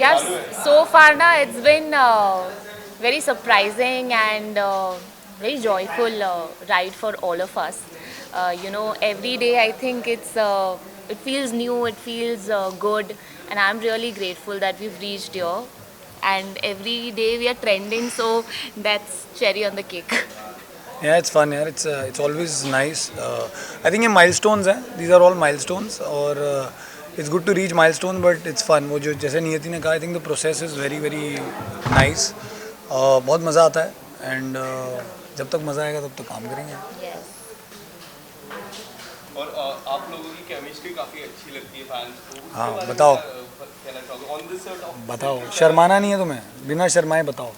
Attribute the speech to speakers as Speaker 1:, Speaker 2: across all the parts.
Speaker 1: Yes, so far now it's been very surprising and very joyful ride for all of us. Every day I think it feels new, it feels good, and I'm really grateful that we've reached here. And every day we are trending, so that's cherry on the cake.
Speaker 2: Yeah, it's fun यार. It's always nice. I think ये milestones हैं. These are all milestones और it's good to reach milestone, but it's fun. वो जो जैसे नियति ने कहा, I think the process is very very nice. बहुत मज़ा आता है and जब तक मज़ा आएगा तब तक काम करेंगे.
Speaker 1: Yes.
Speaker 3: और आप लोगों की केमिस्ट्री काफी अच्छी लगती है फैंस को. उसके
Speaker 2: हाँ,
Speaker 3: बारे में
Speaker 2: बताओ.
Speaker 3: क्या कहना चाहोगे ऑन दिस सेट ऑफ?
Speaker 2: बताओ. शर्माना नहीं है तुम्हें. बिना शर्माए बताओ.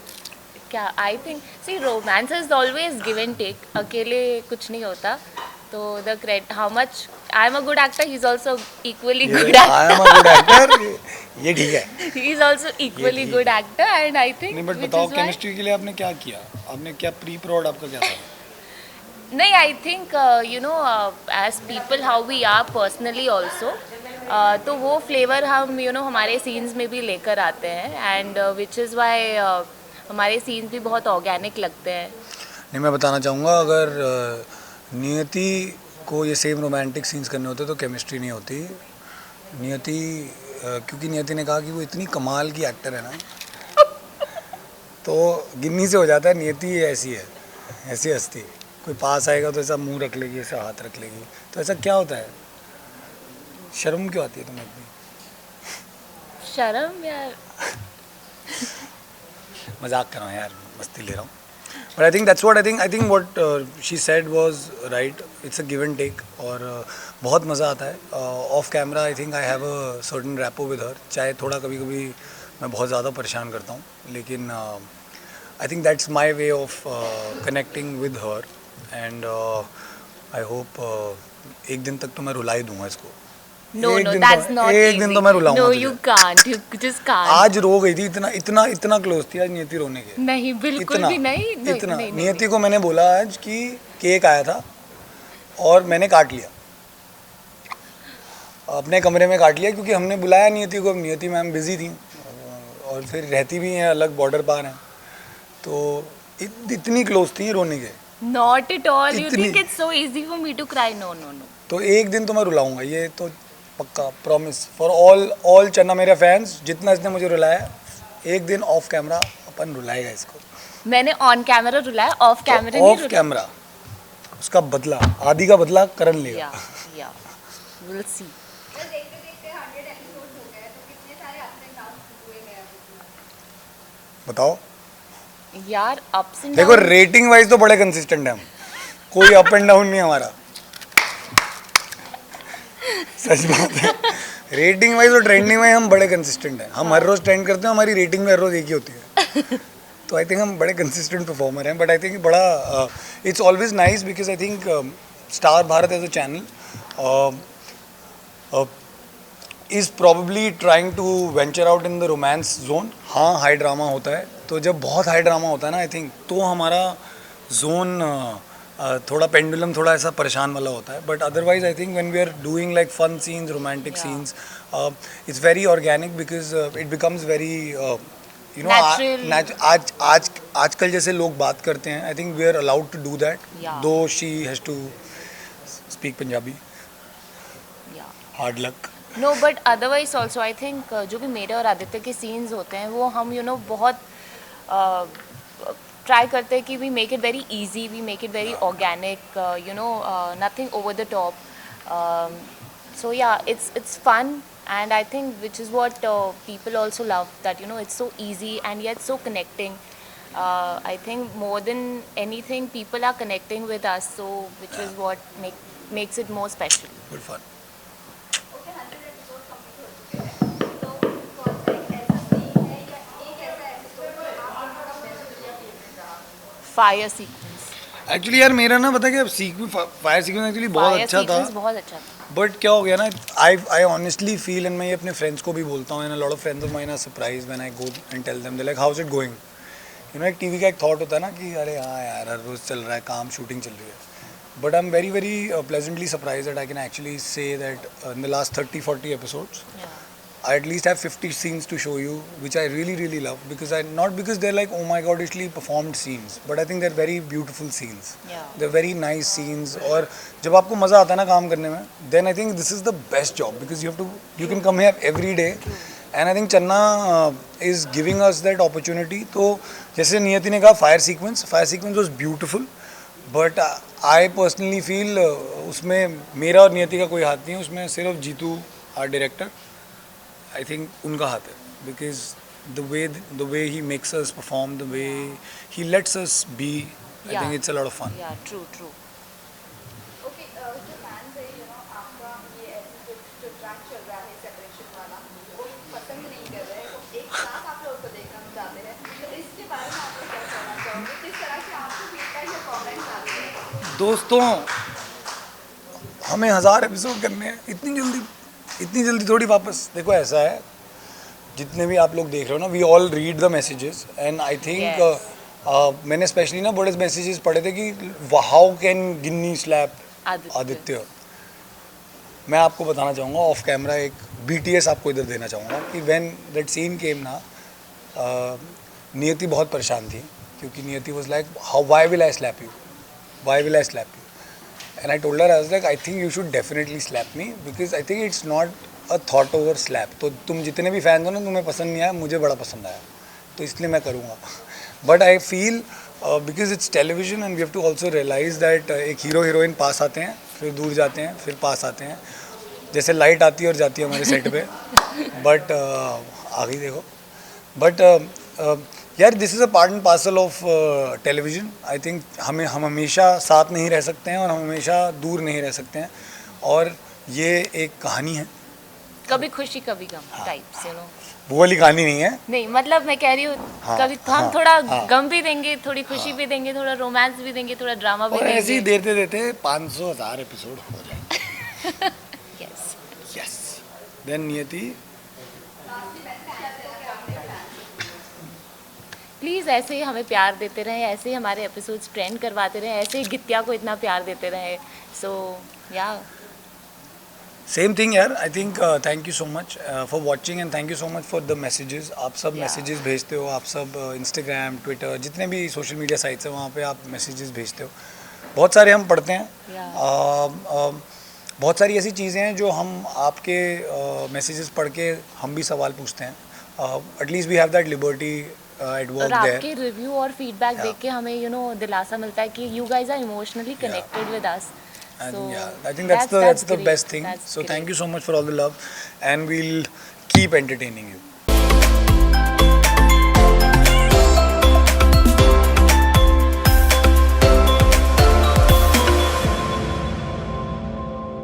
Speaker 1: क्या I think see romance is always give and take. अकेले कुछ नहीं होता. तो the credit how much I am a good actor, he is also equally good
Speaker 2: I am a good actor. ये ठीक है.
Speaker 1: He is also equally good actor and I think
Speaker 2: नहीं, but बताओ केमिस्ट्री के लिए आपने क्या किया? आपने क्या प्री प्रोड आपका क्या था?
Speaker 1: नहीं I think as people how we are personally also, तो वो फ्लेवर हम हमारे सीन्स में भी लेकर आते हैं एंड विच इज़ वाई हमारे सीन्स भी बहुत ऑर्गेनिक लगते हैं.
Speaker 2: नहीं, मैं बताना चाहूँगा अगर नियति को ये सेम रोमांटिक सीन्स करने होते तो केमिस्ट्री नहीं होती. नियति क्योंकि नियति ने कहा कि वो इतनी कमाल की एक्टर है ना, तो गिन्नी से हो जाता है. नियति ऐसी है, ऐसी हस्ती. कोई पास आएगा तो ऐसा मुंह रख लेगी, ऐसा हाथ रख लेगी. तो ऐसा क्या होता है? शर्म क्यों आती है तुम्हें इतनी?
Speaker 1: शर्म यार.
Speaker 2: मजाक कर रहा हूँ यार, मस्ती ले रहा हूँ. But I think that's what I think what she said was right. It's a give and take और बहुत मज़ा आता है. Off camera I think I have a certain rapport with her. चाहे थोड़ा कभी कभी मैं बहुत ज़्यादा परेशान करता हूँ, लेकिन I think that's my way of connecting with her and I hope एक दिन तक तो मैं रुला ही दूंगा इसको.
Speaker 1: No,
Speaker 2: एक
Speaker 1: no,
Speaker 2: दिन
Speaker 1: that's
Speaker 2: तो,
Speaker 1: not
Speaker 2: एक
Speaker 1: easy.
Speaker 2: दिन तो मैं रुलाऊंगा
Speaker 1: No,
Speaker 2: तुझे.
Speaker 1: you can't. You just can't.
Speaker 2: आज रो गई थी. इतना इतना इतना क्लोज थी आज नियति रोने के.
Speaker 1: नहीं, बिल्कुल
Speaker 2: इतना
Speaker 1: भी नहीं. नहीं,
Speaker 2: इतना
Speaker 1: नहीं, नहीं,
Speaker 2: नियति को मैंने बोला आज कि केक आया था और मैंने काट लिया, अपने कमरे में काट लिया क्योंकि हमने बुलाया नियति को. नियति मैम बिजी थी और फिर रहती भी हैं अलग बॉर्डर पार हैं, तो इतनी क्लोज थी रोने के.
Speaker 1: Not at all. You
Speaker 2: इतनी.
Speaker 1: think it's so easy for me to cry? No, no, no.
Speaker 2: तो एक दिन तो मैं रुलाऊंगा, ये तो पक्का प्रॉमिस फॉर ऑल चन्ना मेरे फैंस. जितना इसने मुझे रुलाया, एक दिन ऑफ कैमरा अपन रुलाएगा इसको.
Speaker 1: मैंने ऑन कैमरा रुलाया, ऑफ कैमरा नहीं
Speaker 2: ऑफ
Speaker 1: रुलाया.
Speaker 2: कैमरा उसका बदला, आदि का बदला करण लेगा.
Speaker 1: या या विल सी.
Speaker 2: बताओ.
Speaker 1: यार अप्स एंड
Speaker 2: देखो रेटिंग वाइज तो बड़े कंसिस्टेंट है हम. कोई अप एंड डाउन नहीं हमारा. सच बात है. रेटिंग वाइज और ट्रेंडिंग वाइज हम बड़े कंसिस्टेंट हैं. हम हर रोज ट्रेंड करते हैं, हमारी रेटिंग भी हर रोज एक ही होती है. तो आई थिंक हम बड़े कंसिस्टेंट परफॉर्मर हैं. बट आई थिंक बड़ा it's always nice because I think Star Bharat as a channel is probably trying to venture out in the romance zone. हाँ, हाई ड्रामा होता है, तो जब बहुत हाई ड्रामा होता है ना, आई थिंक तो हमारा जोन थोड़ा पेंडुलम थोड़ा ऐसा परेशान वाला होता है. But otherwise I think when we are doing like fun scenes, romantic scenes, it's very organic because it becomes very आजकल जैसे लोग बात करते हैं. I think we are allowed to do that, though she has to speak Punjabi. Hard luck.
Speaker 1: No but otherwise also I think जो भी मेरे और आदित्य के सीन्स होते हैं वो हम बहुत ट्राई करते हैं कि we make it very easy, we make it very organic, nothing over the top. So yeah it's fun and I think which is what people also love, that it's so easy and yet so connecting. I think more than anything people are connecting with us, so which is what makes it more special.
Speaker 2: Good fun.
Speaker 1: Fire sequence.
Speaker 2: Actually यार मेरा ना पता क्या fire sequence actually बहुत अच्छा था.
Speaker 1: बहुत अच्छा था.
Speaker 2: बट क्या हो गया ना, आई ऑनेस्टली फील, एंड मैं ये अपने फ्रेंड्स को भी बोलता हूँ, and a lot of friends of mine are surprised when I go and tell them, they like how is it going. You know एक टीवी का एक थॉट होता है ना कि अरे हाँ यार हर रोज़ चल रहा है काम, शूटिंग चल रही है, but I am very very pleasantly surprise that I can actually say that in the last 30-40 episodes I at least have 50 scenes to show you, which I really really love, not because they're like oh my god actually performed scenes, but I think they're very beautiful scenes.
Speaker 1: Yeah.
Speaker 2: They're very nice scenes. और जब आपको मज़ा आता है ना काम करने में, then I think this is the best job because you can come here every day, and I think Channa is giving us that opportunity. तो जैसे नियति ने कहा fire sequence was beautiful, but I personally feel उसमें मेरा और नियति का कोई हाथ नहीं है, उसमें सिर्फ Jeetu art director I think उनका हाथ है, because the way he makes us perform, the way he lets us be, I think it's a lot of fun.
Speaker 1: Yeah, true.
Speaker 4: Okay जो फैंस है आपका ये ऐसे जो ट्रैक चल रहा है सेपरेशन वाला वो पसंद नहीं कर रहे हैं, वो एक साथ आप लोगों को देखना चाहते हैं, तो इसके बारे में आप लोग क्या कहना चाहोगे, किस तरह से आपको फीडबैक या कमेंट्स आते हैं?
Speaker 2: दोस्तों हमें 1000 एपिसोड करने हैं, इतनी जल्दी थोड़ी वापस, देखो ऐसा है जितने भी आप लोग देख रहे हो ना, we all read the messages and I think मैंने स्पेशली ना बड़े मैसेजेस पढ़े थे कि how can Ginni slap Aditya. मैं आपको बताना चाहूँगा ऑफ कैमरा एक BTS आपको इधर देना चाहूँगा कि व्हेन दैट सीन केम ना, नियति बहुत परेशान थी क्योंकि नियति was like how why will I slap you and I told her, I was like, I think you should definitely slap me because I think it's not a thought over slap. तो तुम जितने भी fans हो ना, तुम्हें पसंद नहीं आया, मुझे बड़ा पसंद आया, तो इसलिए मैं करूँगा. But I feel because it's television and we have to also realize that एक हीरो हीरोइन पास आते हैं, फिर दूर जाते हैं, फिर पास आते हैं, जैसे लाइट आती है और जाती है हमारे सेट पे, बट आ गई देखो. बट यार this is a part and parcel of television. I think हम हमेशा साथ नहीं रह सकते हैं और हम हमेशा दूर नहीं रह सकते हैं, और ये एक कहानी है,
Speaker 1: कभी खुशी कभी गम टाइप्स,
Speaker 2: वो वाली कहानी नहीं है.
Speaker 1: नहीं मतलब मैं कह रही हूँ कभी हम थोड़ा गम भी देंगे, थोड़ी खुशी भी देंगे, थोड़ा रोमांस भी देंगे, थोड़ा ड्रामा भी
Speaker 2: और
Speaker 1: देंगे.
Speaker 2: ऐसे ही देते 500,000 एपिसोड हो जाए. यस देन नियति
Speaker 1: प्लीज़ ऐसे ही हमें प्यार देते रहें, ऐसे ही हमारे एपिसोड्स ट्रेंड करवाते रहें, ऐसे ही गित्या को इतना प्यार देते रहें. सो या
Speaker 2: सेम थिंग यार. I think thank you so much for watching and thank you so much for the messages. आप सब मैसेजेस भेजते हो, आप सब इंस्टाग्राम ट्विटर जितने भी सोशल मीडिया साइट्स हैं वहाँ पे आप मैसेजेस भेजते हो, बहुत सारे हम पढ़ते हैं. बहुत सारी ऐसी चीज़ें हैं जो हम आपके मैसेजेस पढ़ के हम भी सवाल पूछते हैं. At least we have that liberty at work
Speaker 1: और
Speaker 2: देयर.
Speaker 1: आपके रिव्यू और फीडबैक देख के हमें दिलासा मिलता है कि you guys are emotionally connected with us.
Speaker 2: And yeah, I think that's the best thing. So thank you so much for all the love, and we'll keep entertaining you.